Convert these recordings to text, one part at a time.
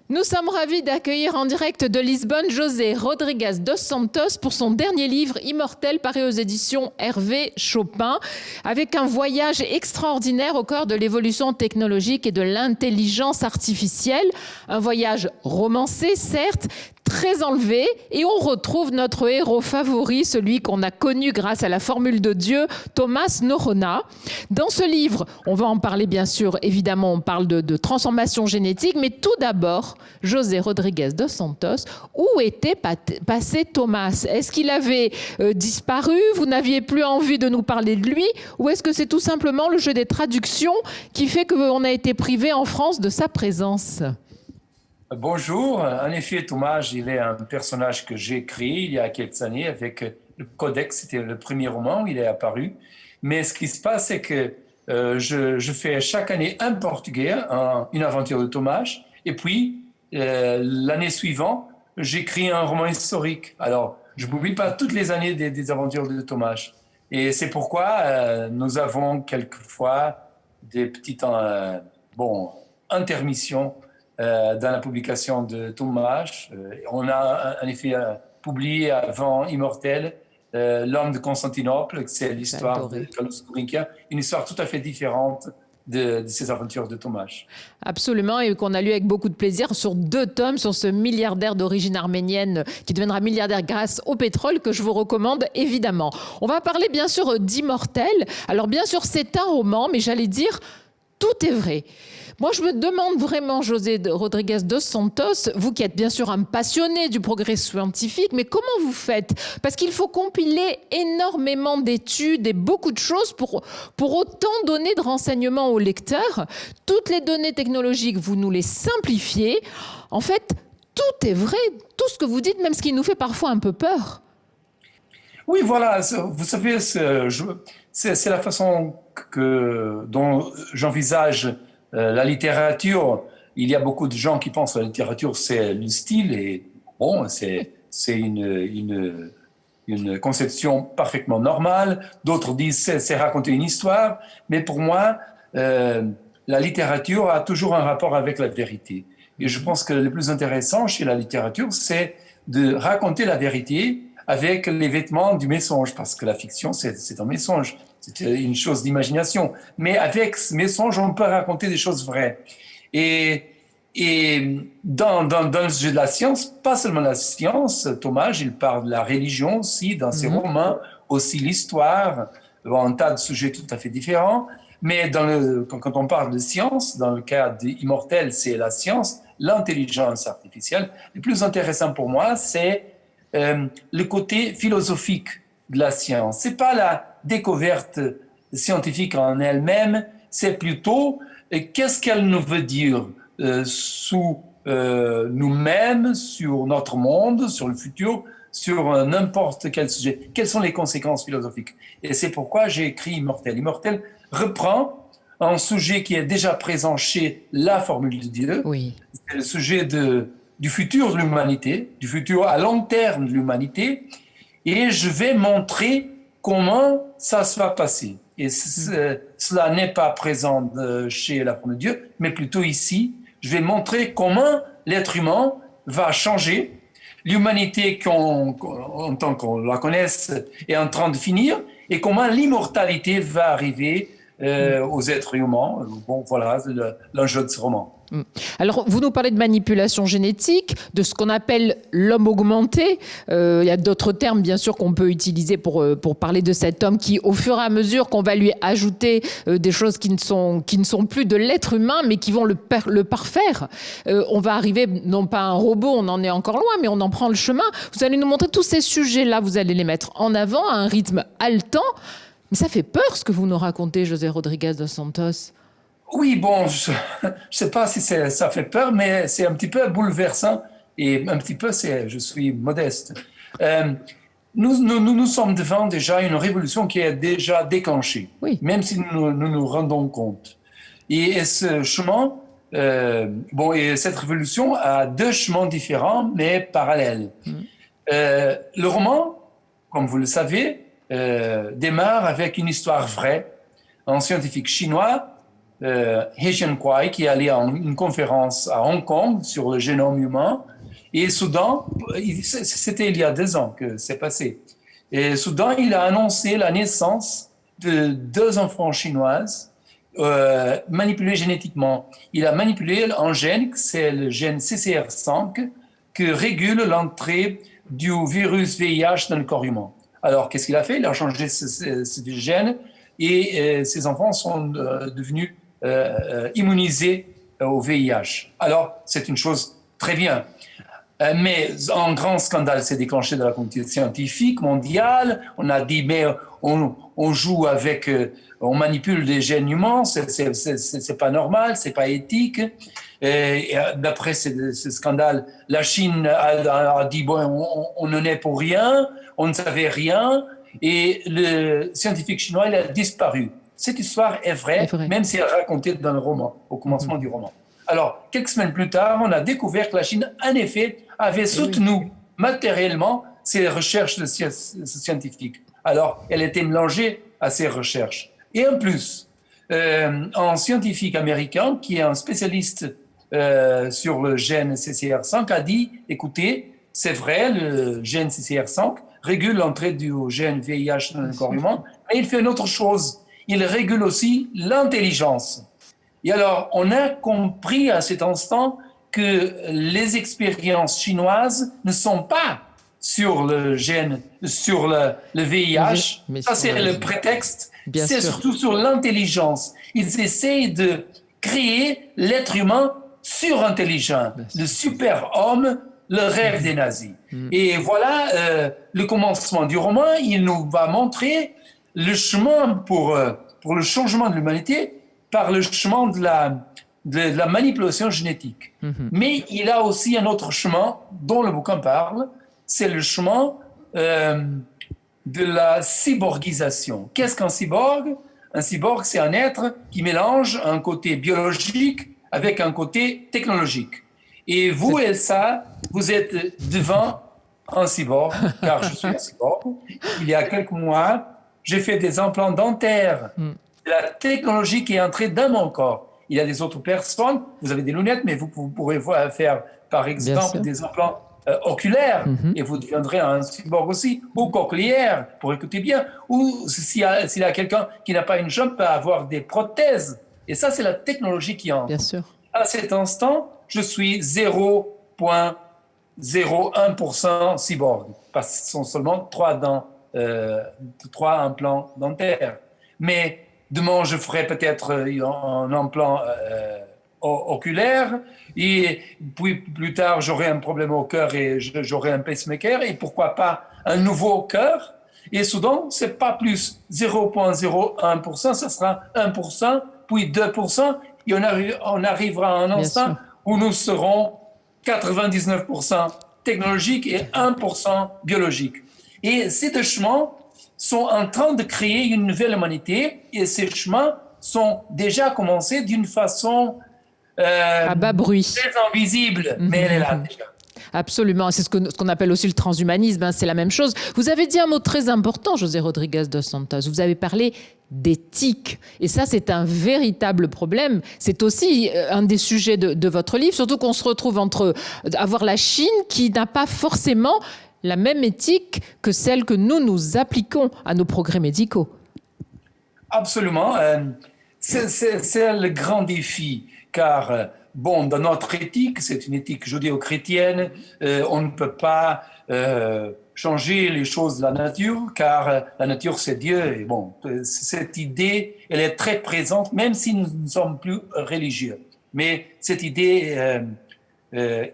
Nous sommes ravis d'accueillir en direct de Lisbonne José Rodrigues dos Santos pour son dernier livre Immortel paru aux éditions Hervé Chopin, avec un voyage extraordinaire au cœur de l'évolution technologique et de l'intelligence artificielle. Un voyage romancé, certes, très enlevé, et on retrouve notre héros favori, celui qu'on a connu grâce à la formule de Dieu, Thomas Noronha. Dans ce livre, on va en parler bien sûr, évidemment, on parle de transformation génétique, mais tout d'abord, José Rodrigues dos Santos, où était passé Thomas? Est-ce qu'il avait disparu? Vous n'aviez plus envie de nous parler de lui? Ou est-ce que c'est tout simplement le jeu des traductions qui fait qu'on a été privé en France de sa présence? Bonjour, en effet Thomas, il est un personnage que j'ai créé il y a quelques années avec le Codex, c'était le premier roman où il est apparu. Mais ce qui se passe, c'est que je fais chaque année un portugais, une aventure de Thomas, et puis l'année suivante, j'écris un roman historique. Alors, je n'oublie pas toutes les années des aventures de Thomas. Et c'est pourquoi nous avons quelquefois des petites intermissions dans la publication de Thomas. On a en effet publié avant Immortel L'homme de Constantinople, c'est l'histoire de Carlos Gulbenkian, une histoire tout à fait différente de ces aventures de Thomas. Absolument, et qu'on a lu avec beaucoup de plaisir sur 2 tomes sur ce milliardaire d'origine arménienne qui deviendra milliardaire grâce au pétrole, que je vous recommande évidemment. On va parler bien sûr d'Immortel. Alors bien sûr c'est un roman, mais j'allais dire tout est vrai. Moi, je me demande vraiment, José Rodrigues dos Santos, vous qui êtes bien sûr un passionné du progrès scientifique, mais comment vous faites? Parce qu'il faut compiler énormément d'études et beaucoup de choses pour autant donner de renseignements aux lecteurs. Toutes les données technologiques, vous nous les simplifiez. En fait, tout est vrai, tout ce que vous dites, même ce qui nous fait parfois un peu peur. Oui, voilà, vous savez, c'est la façon dont j'envisage la littérature. Il y a beaucoup de gens qui pensent que la littérature, c'est le style, et bon, c'est une conception parfaitement normale. D'autres disent c'est raconter une histoire, mais pour moi, la littérature a toujours un rapport avec la vérité. Et je pense que le plus intéressant chez la littérature, c'est de raconter la vérité avec les vêtements du mensonge, parce que la fiction, c'est un mensonge. C'est une chose d'imagination. Mais avec ce mensonge, on peut raconter des choses vraies. Et dans le sujet de la science, pas seulement la science, Thomas, il parle de la religion aussi, dans ses romans, aussi l'histoire, un tas de sujets tout à fait différents. Mais quand on parle de science, dans le cas d'Immortel, c'est la science, l'intelligence artificielle. Le plus intéressant pour moi, c'est le côté philosophique de la science. C'est pas la découverte scientifique en elle-même, c'est plutôt qu'est-ce qu'elle nous veut dire sous nous-mêmes, sur notre monde, sur le futur, sur n'importe quel sujet. Quelles sont les conséquences philosophiques? Et c'est pourquoi j'ai écrit Immortel. Immortel reprend un sujet qui est déjà présent chez la formule de Dieu. Oui. C'est le sujet du futur de l'humanité, du futur à long terme de l'humanité, et je vais montrer comment ça se va passer. Et cela n'est pas présent chez la formule de Dieu, mais plutôt ici. Je vais montrer comment l'être humain va changer. L'humanité, en tant qu'on la connaisse, est en train de finir, et comment l'immortalité va arriver aux êtres humains. Bon, voilà l'enjeu de ce roman. Alors, vous nous parlez de manipulation génétique, de ce qu'on appelle l'homme augmenté. Il y a d'autres termes, bien sûr, qu'on peut utiliser pour parler de cet homme qui, au fur et à mesure qu'on va lui ajouter des choses qui ne sont plus de l'être humain, mais qui vont le parfaire, on va arriver, non pas à un robot, on en est encore loin, mais on en prend le chemin. Vous allez nous montrer tous ces sujets-là, vous allez les mettre en avant à un rythme haletant. Mais ça fait peur, ce que vous nous racontez, José Rodrigues dos Santos. Oui, bon, je ne sais pas si ça fait peur, mais c'est un petit peu bouleversant et un petit peu, je suis modeste. Nous sommes devant déjà une révolution qui est déjà déclenchée, oui. Même si nous rendons compte. Et ce chemin, et cette révolution a 2 chemins différents, mais parallèles. Le roman, comme vous le savez, démarre avec une histoire vraie. Un scientifique chinois He Jiankui, qui est allé à une conférence à Hong Kong sur le génome humain. Et soudain, c'était il y a 2 ans que c'est passé. Et soudain, il a annoncé la naissance de 2 enfants chinoises manipulés génétiquement. Il a manipulé un gène, c'est le gène CCR5, qui régule l'entrée du virus VIH dans le corps humain. Alors, qu'est-ce qu'il a fait? Il a changé ce gène et ces enfants sont devenus immunisés au VIH. Alors, c'est une chose très bien. Mais un grand scandale s'est déclenché dans la communauté scientifique mondiale. On a dit, mais on joue avec, on manipule des gènes humains, c'est pas normal, c'est pas éthique. Et d'après ce scandale, la Chine a dit, bon, on n'en est pour rien, on ne savait rien, et le scientifique chinois, il a disparu. Cette histoire est vraie, même si elle est racontée dans le roman, au commencement du roman. Alors, quelques semaines plus tard, on a découvert que la Chine, en effet, avait soutenu matériellement ces recherches de scientifiques. Alors, elle était mélangée à ces recherches. Et en plus, un scientifique américain qui est un spécialiste sur le gène CCR5 a dit, écoutez, c'est vrai, le gène CCR5 régule l'entrée du gène VIH dans le corps humain, mais il fait une autre chose. Il régule aussi l'intelligence. Et alors, on a compris à cet instant que les expériences chinoises ne sont pas sur le gène, sur le VIH. Mais ça, c'est le prétexte. C'est surtout sur l'intelligence. Ils essayent de créer l'être humain surintelligent, le super-homme, le rêve des nazis. Et voilà le commencement du roman. Il nous va montrer le chemin pour le changement de l'humanité par le chemin de la manipulation génétique. Mais il a aussi un autre chemin dont le bouquin parle, c'est le chemin de la cyborgisation. Qu'est-ce qu'un cyborg? Un cyborg, c'est un être qui mélange un côté biologique avec un côté technologique. Et vous, Elsa, vous êtes devant un cyborg, car je suis un cyborg. Il y a quelques mois, j'ai fait des implants dentaires. La technologie qui est entrée dans mon corps. Il y a des autres personnes, vous avez des lunettes, mais vous pourrez faire, par exemple, des implants oculaires, et vous deviendrez un cyborg aussi, ou cochléaire, pour écouter bien, ou s'il y a quelqu'un qui n'a pas une jambe, peut avoir des prothèses. Et ça, c'est la technologie qui entre. Bien sûr. À cet instant, je suis 0,01% cyborg, parce que ce sont seulement 3 implants dentaires. Mais demain, je ferai peut-être un implant oculaire, et puis plus tard, j'aurai un problème au cœur et j'aurai un pacemaker, et pourquoi pas un nouveau cœur. Et soudain, c'est pas plus 0,01%, ça sera 1%, puis 2%, et on arrivera à un instant où nous serons 99% technologiques et 1% biologiques. Et ces 2 chemins sont en train de créer une nouvelle humanité, et ces chemins sont déjà commencés d'une façon à bas bruit, très invisible, mais elle est là déjà. Absolument, c'est ce qu'on appelle aussi le transhumanisme, c'est la même chose. Vous avez dit un mot très important, José Rodriguez dos Santos, vous avez parlé d'éthique. Et ça, c'est un véritable problème. C'est aussi un des sujets de votre livre, surtout qu'on se retrouve entre avoir la Chine qui n'a pas forcément la même éthique que celle que nous appliquons à nos progrès médicaux. Absolument. C'est le grand défi, car bon, dans notre éthique, c'est une éthique judéo-chrétienne, on ne peut pas changer les choses de la nature, car la nature, c'est Dieu. Et bon, cette idée, elle est très présente, même si nous ne sommes plus religieux. Mais cette idée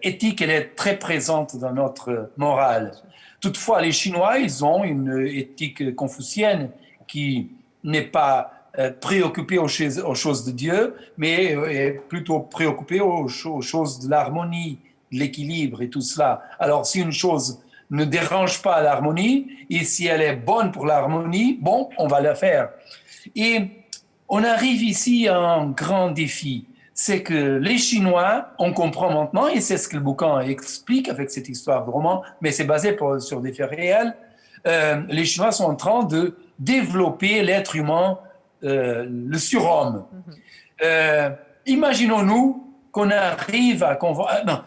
éthique, elle est très présente dans notre morale. Toutefois, les Chinois, ils ont une éthique confucienne qui n'est pas préoccupée aux choses de Dieu, mais est plutôt préoccupée aux choses de l'harmonie, de l'équilibre et tout cela. Alors, si une chose ne dérange pas l'harmonie, et si elle est bonne pour l'harmonie, bon, on va la faire. Et on arrive ici à un grand défi. C'est que les Chinois, on comprend maintenant, et c'est ce que le bouquin explique avec cette histoire de roman, mais c'est basé sur des faits réels, les Chinois sont en train de développer l'être humain le surhomme. Imaginons-nous qu'on arrive à convaincre...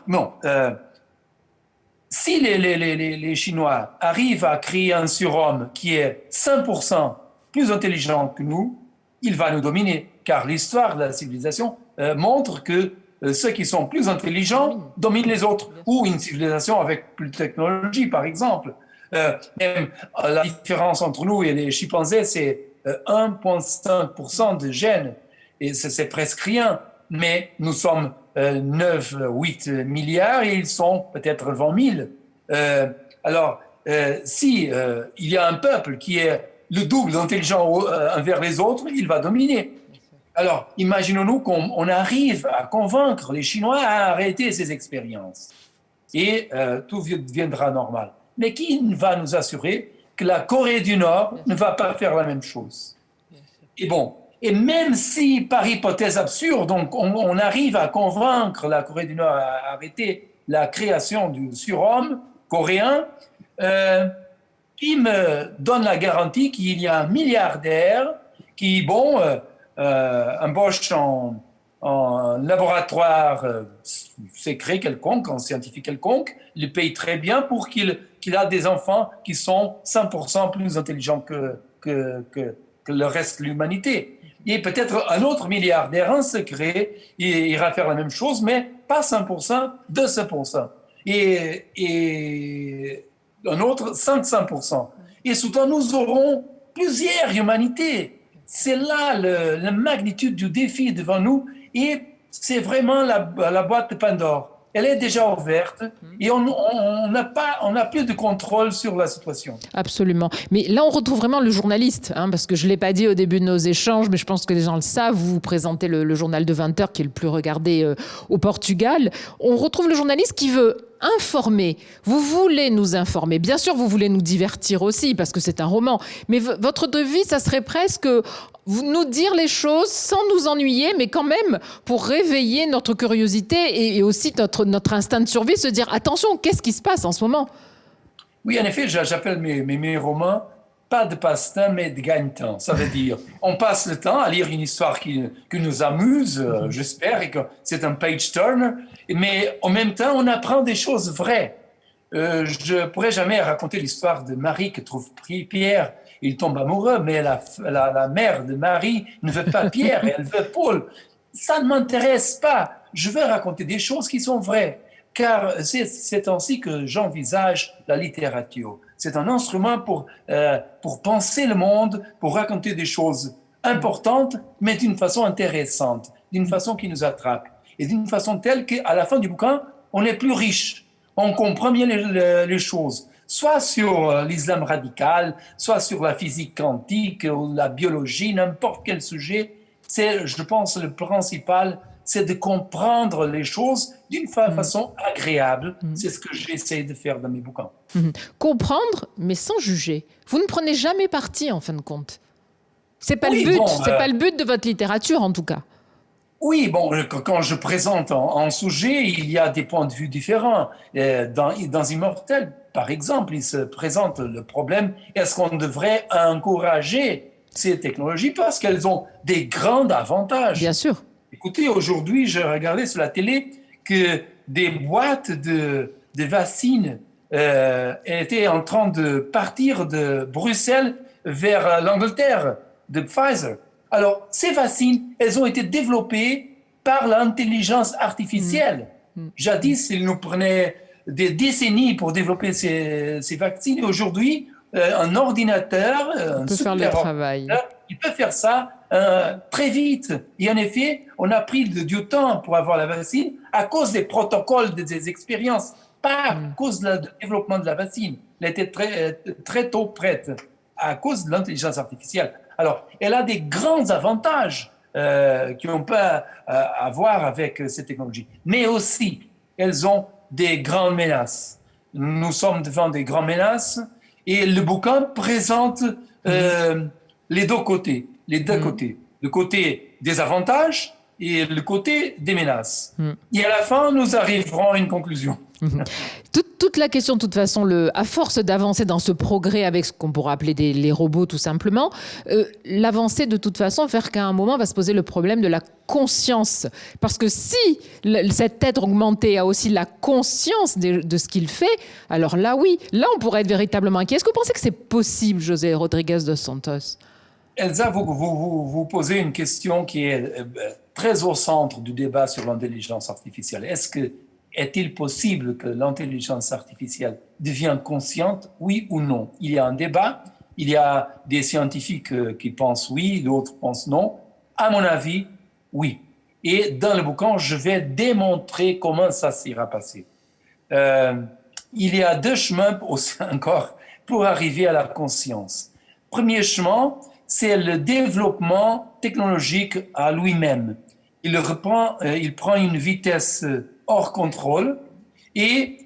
si les Chinois arrivent à créer un surhomme qui est 5% plus intelligent que nous, il va nous dominer, car l'histoire de la civilisation montre que ceux qui sont plus intelligents dominent les autres, ou une civilisation avec plus de technologie, par exemple. Même la différence entre nous et les chimpanzés, c'est 1,5% de gènes, et c'est presque rien, mais nous sommes 9, 8 milliards et ils sont peut-être 20 000. Alors, si il y a un peuple qui est le double intelligent envers les autres, il va dominer. Alors, imaginons-nous qu'on arrive à convaincre les Chinois à arrêter ces expériences et tout deviendra normal. Mais qui va nous assurer que la Corée du Nord ne va pas faire la même chose? Et bon, et même si, par hypothèse absurde, on arrive à convaincre la Corée du Nord à arrêter la création du surhomme coréen, qui me donne la garantie qu'il y a un milliardaire qui, embauche en laboratoire secret quelconque, en scientifique quelconque, le paye très bien pour qu'il a des enfants qui sont 100% plus intelligents que le reste de l'humanité. Et peut-être un autre milliardaire en secret ira faire la même chose, mais pas 100%, 200%. Et un autre 500%. Et soudain, nous aurons plusieurs humanités. C'est là la magnitude du défi devant nous, et c'est vraiment la boîte de Pandore. Elle est déjà ouverte et on n'a plus de contrôle sur la situation. Absolument. Mais là, on retrouve vraiment le journaliste, parce que je ne l'ai pas dit au début de nos échanges, mais je pense que les gens le savent. Vous présentez le journal de 20 heures qui est le plus regardé au Portugal. On retrouve le journaliste qui veut informer. Vous voulez nous informer. Bien sûr, vous voulez nous divertir aussi parce que c'est un roman. Mais votre devise, ça serait presque nous dire les choses sans nous ennuyer, mais quand même pour réveiller notre curiosité et aussi notre instinct de survie, se dire attention, qu'est-ce qui se passe en ce moment? Oui, en effet, j'appelle mes romans pas de passe-temps, mais de gagne-temps. Ça veut dire, on passe le temps à lire une histoire qui nous amuse, j'espère, et que c'est un page-turner, mais en même temps, on apprend des choses vraies. Je pourrais jamais raconter l'histoire de Marie qui trouve Pierre. Il tombe amoureux, mais la mère de Marie ne veut pas Pierre, elle veut Paul. Ça ne m'intéresse pas. Je veux raconter des choses qui sont vraies, car c'est ainsi que j'envisage la littérature. C'est un instrument pour penser le monde, pour raconter des choses importantes, mais d'une façon intéressante, d'une façon qui nous attrape, et d'une façon telle qu'à la fin du bouquin, on est plus riche, on comprend mieux les choses. Soit sur l'islam radical, soit sur la physique quantique ou la biologie, n'importe quel sujet. C'est, je pense, le principal, c'est de comprendre les choses d'une façon agréable. C'est ce que j'essaie de faire dans mes bouquins. Comprendre, mais sans juger. Vous ne prenez jamais parti, en fin de compte. C'est pas le but. C'est pas le but de votre littérature, en tout cas. Oui, quand je présente un sujet, il y a des points de vue différents. Dans Immortel, par exemple, il se présente le problème, est-ce qu'on devrait encourager ces technologies parce qu'elles ont des grands avantages? Bien sûr. Écoutez, aujourd'hui, je regardais sur la télé que des boîtes de vaccins étaient en train de partir de Bruxelles vers l'Angleterre, de Pfizer. Alors, ces vaccins, elles ont été développées par l'intelligence artificielle. Jadis, il nous prenait des décennies pour développer ces vaccins. Et aujourd'hui, un ordinateur, un peut faire le travail. Il peut faire ça très vite. Et en effet, on a pris du temps pour avoir la vaccine à cause des protocoles, des expériences, pas à cause du développement de la vaccine. Elle était très tôt prête à cause de l'intelligence artificielle. Alors, elle a des grands avantages qu'on peut avoir avec ces technologies. Mais aussi, elles ont des grandes menaces. Nous sommes devant des grandes menaces et le bouquin présente les deux côtés. Le côté des avantages et le côté des menaces. Et à la fin, nous arriverons à une conclusion. Tout toute la question, de toute façon, à force d'avancer dans ce progrès avec ce qu'on pourrait appeler les robots tout simplement, l'avancée de toute façon faire qu'à un moment va se poser le problème de la conscience. Parce que si cet être augmenté a aussi la conscience de ce qu'il fait, alors là oui, là on pourrait être véritablement inquiet. Est-ce que vous pensez que c'est possible, José Rodriguez dos Santos? Elsa, vous posez une question qui est très au centre du débat sur l'intelligence artificielle. Est-il possible que l'intelligence artificielle devienne consciente, oui ou non? Il y a un débat, il y a des scientifiques qui pensent oui, d'autres pensent non. À mon avis, oui. Et dans le bouquin, je vais démontrer comment ça s'ira passer. Il y a 2 chemins aussi encore pour arriver à la conscience. Premier chemin, c'est le développement technologique à lui-même. Il prend une vitesse hors contrôle et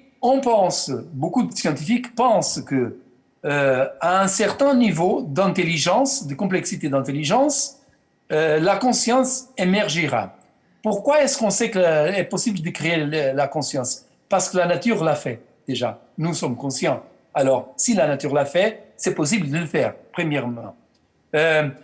beaucoup de scientifiques pensent que à un certain niveau d'intelligence, de complexité d'intelligence, la conscience émergera. Pourquoi est-ce qu'on sait qu'il est possible de créer la conscience? Parce que la nature l'a fait déjà. Nous sommes conscients. Alors, si la nature l'a fait, c'est possible de le faire, premièrement.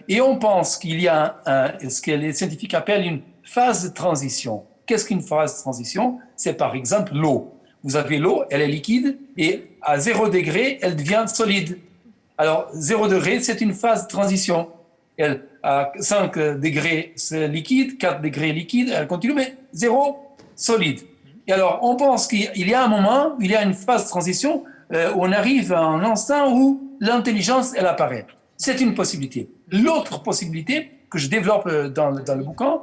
Et on pense qu'il y a ce que les scientifiques appellent une phase de transition. Qu'est-ce qu'une phase de transition? C'est par exemple l'eau. Vous avez l'eau, elle est liquide, et à 0 degré, elle devient solide. Alors, 0 degré, c'est une phase de transition. À 5 degrés, c'est liquide, 4 degrés liquide, elle continue, mais 0, solide. Et alors, on pense qu'il y a un moment, il y a une phase de transition, où on arrive à un instant où l'intelligence, elle apparaît. C'est une possibilité. L'autre possibilité que je développe dans le bouquin,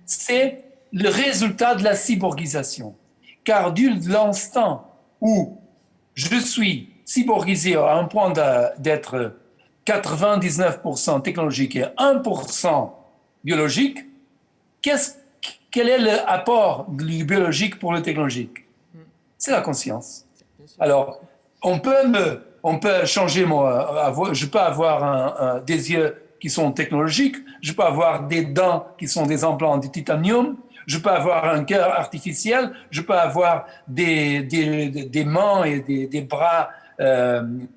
c'est le résultat de la cyborgisation. Car dès l'instant où je suis cyborgisé à un point d'être 99% technologique et 1% biologique, quel est l'apport du biologique pour le technologique? C'est la conscience. Alors, on peut changer je peux avoir des yeux qui sont technologiques, je peux avoir des dents qui sont des implants de titanium, je peux avoir un cœur artificiel, je peux avoir des mains et des bras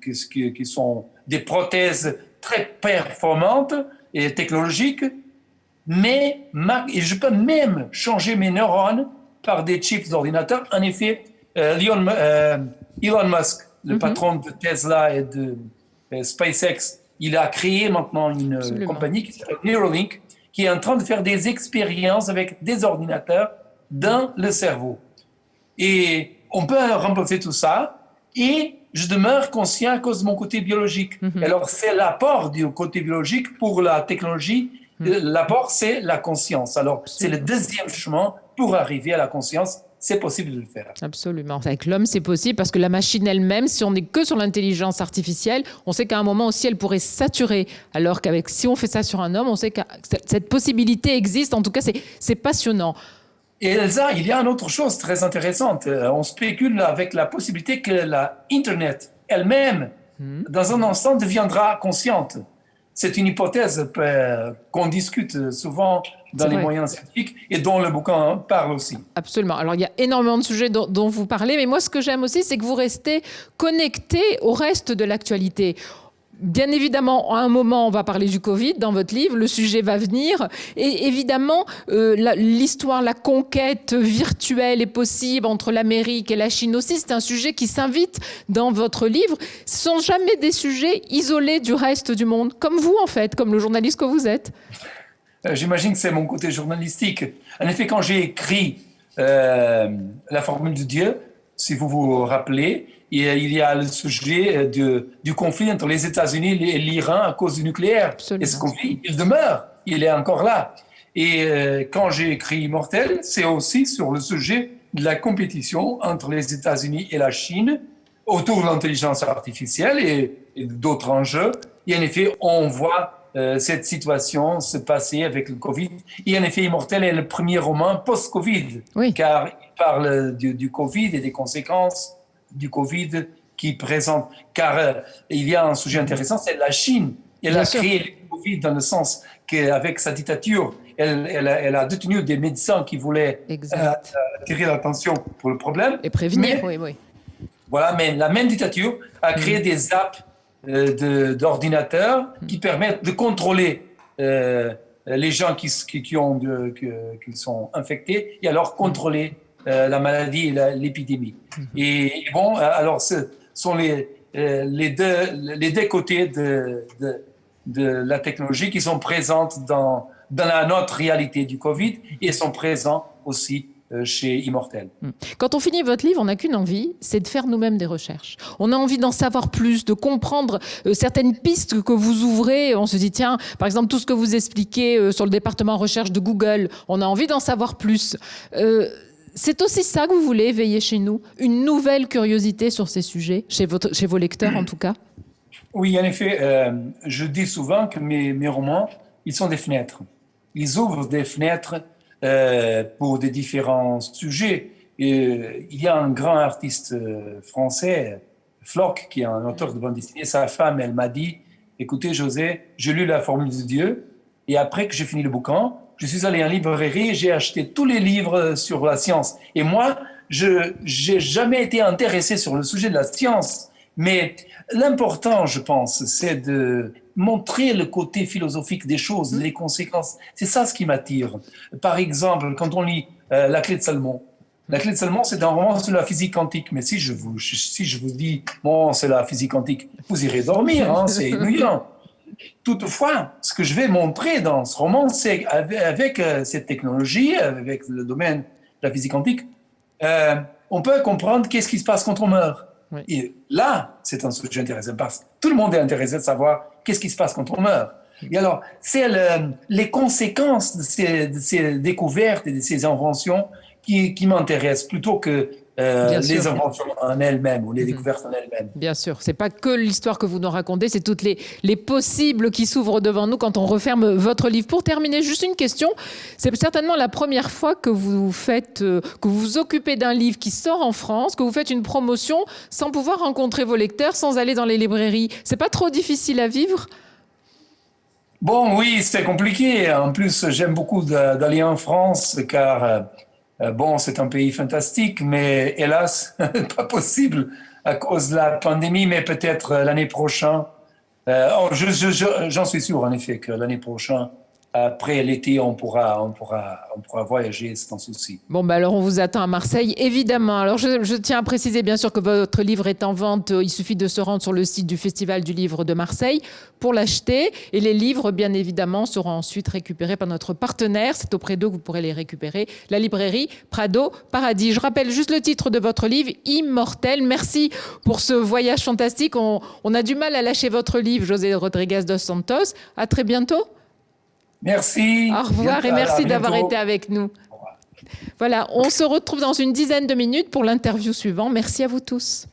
qui sont des prothèses très performantes et technologiques, et je peux même changer mes neurones par des chips d'ordinateur. En effet, Elon Musk, le patron de Tesla et de SpaceX, il a créé maintenant une compagnie qui s'appelle Neuralink, qui est en train de faire des expériences avec des ordinateurs dans le cerveau. Et on peut remplacer tout ça, et je demeure conscient à cause de mon côté biologique. Alors, c'est l'apport du côté biologique pour la technologie. L'apport, c'est la conscience. Alors, c'est le deuxième chemin pour arriver à la conscience. C'est possible de le faire. Absolument. Avec l'homme, c'est possible parce que la machine elle-même, si on n'est que sur l'intelligence artificielle, on sait qu'à un moment aussi, elle pourrait saturer. Alors si on fait ça sur un homme, on sait que cette possibilité existe. En tout cas, c'est passionnant. Et Elsa, il y a une autre chose très intéressante. On spécule avec la possibilité que l'Internet elle-même, dans un instant, deviendra consciente. C'est une hypothèse qu'on discute souvent dans les moyens scientifiques et dont le bouquin parle aussi. Absolument. Alors, il y a énormément de sujets dont vous parlez, mais moi, ce que j'aime aussi, c'est que vous restez connecté au reste de l'actualité. Bien évidemment, à un moment, on va parler du Covid dans votre livre, le sujet va venir. Et évidemment, l'histoire, la conquête virtuelle est possible entre l'Amérique et la Chine aussi. C'est un sujet qui s'invite dans votre livre. Ce ne sont jamais des sujets isolés du reste du monde, comme vous en fait, comme le journaliste que vous êtes. J'imagine que c'est mon côté journalistique. En effet, quand j'ai écrit La formule de Dieu, si vous vous rappelez, il y a le sujet du conflit entre les États-Unis et l'Iran à cause du nucléaire. Absolument. Et ce conflit, il demeure, il est encore là. Et quand j'ai écrit Immortel, c'est aussi sur le sujet de la compétition entre les États-Unis et la Chine autour de l'intelligence artificielle et d'autres enjeux. Et en effet, on voit cette situation se passer avec le Covid. Et en effet, Immortel est le premier roman post-Covid, car il parle du Covid et des conséquences du Covid qui présente. Car il y a un sujet intéressant, c'est la Chine. Elle a créé le Covid dans le sens qu'avec sa dictature, elle a détenu des médecins qui voulaient attirer l'attention pour le problème. Et prévenir, oui. Voilà, mais la même dictature a créé des apps d'ordinateurs qui permettent de contrôler les gens qui sont infectés et alors contrôler la maladie et l'épidémie. Et bon, alors ce sont les deux côtés de la technologie qui sont présentes dans notre réalité du Covid et sont présents aussi chez Immortel. Quand on finit votre livre, on n'a qu'une envie, c'est de faire nous-mêmes des recherches. On a envie d'en savoir plus, de comprendre certaines pistes que vous ouvrez. On se dit, tiens, par exemple, tout ce que vous expliquez sur le département recherche de Google, on a envie d'en savoir plus. C'est aussi ça que vous voulez éveiller chez nous, une nouvelle curiosité sur ces sujets, chez vos lecteurs en tout cas? Oui, en effet, je dis souvent que mes romans, ils sont des fenêtres. Ils ouvrent des fenêtres pour des différents sujets. Et, il y a un grand artiste français, Floch, qui est un auteur de bande dessinée. Sa femme, elle m'a dit, écoutez José, j'ai lu La Formule de Dieu et après que j'ai fini le bouquin, je suis allé en librairie et j'ai acheté tous les livres sur la science. Et moi, je n'ai jamais été intéressé sur le sujet de la science. Mais l'important, je pense, c'est de montrer le côté philosophique des choses, les conséquences. C'est ça ce qui m'attire. Par exemple, quand on lit La Clé de Salomon. La Clé de Salomon, c'est un roman sur la physique quantique. Mais si je vous dis, bon, c'est la physique quantique, vous irez dormir, hein, c'est ennuyant. Toutefois, ce que je vais montrer dans ce roman, c'est avec cette technologie, avec le domaine de la physique quantique, on peut comprendre qu'est-ce qui se passe quand on meurt. Oui. Et là, c'est un sujet intéressant parce que tout le monde est intéressé de savoir qu'est-ce qui se passe quand on meurt. Et alors, c'est les conséquences de ces découvertes et de ces inventions qui m'intéressent plutôt que les inventions en elles-mêmes ou les découvertes en elles-mêmes. Bien sûr, c'est pas que l'histoire que vous nous racontez, c'est toutes les possibles qui s'ouvrent devant nous quand on referme votre livre. Pour terminer, juste une question. C'est certainement la première fois que vous vous occupez d'un livre qui sort en France, que vous faites une promotion sans pouvoir rencontrer vos lecteurs, sans aller dans les librairies. C'est pas trop difficile à vivre ? Bon, oui, c'est compliqué. En plus, j'aime beaucoup d'aller en France car bon, c'est un pays fantastique, mais hélas, pas possible à cause de la pandémie, mais peut-être l'année prochaine. J'en suis sûr, en effet, que l'année prochaine, après l'été, on pourra voyager sans souci. Bon, alors on vous attend à Marseille, évidemment. Alors je tiens à préciser bien sûr que votre livre est en vente. Il suffit de se rendre sur le site du Festival du Livre de Marseille pour l'acheter. Et les livres, bien évidemment, seront ensuite récupérés par notre partenaire. C'est auprès d'eux que vous pourrez les récupérer. La librairie Prado Paradis. Je rappelle juste le titre de votre livre, Immortel. Merci pour ce voyage fantastique. On a du mal à lâcher votre livre, José Rodriguez dos Santos. À très bientôt. Merci. Au revoir et merci d'avoir été avec nous. Voilà, on se retrouve dans une dizaine de minutes pour l'interview suivante. Merci à vous tous.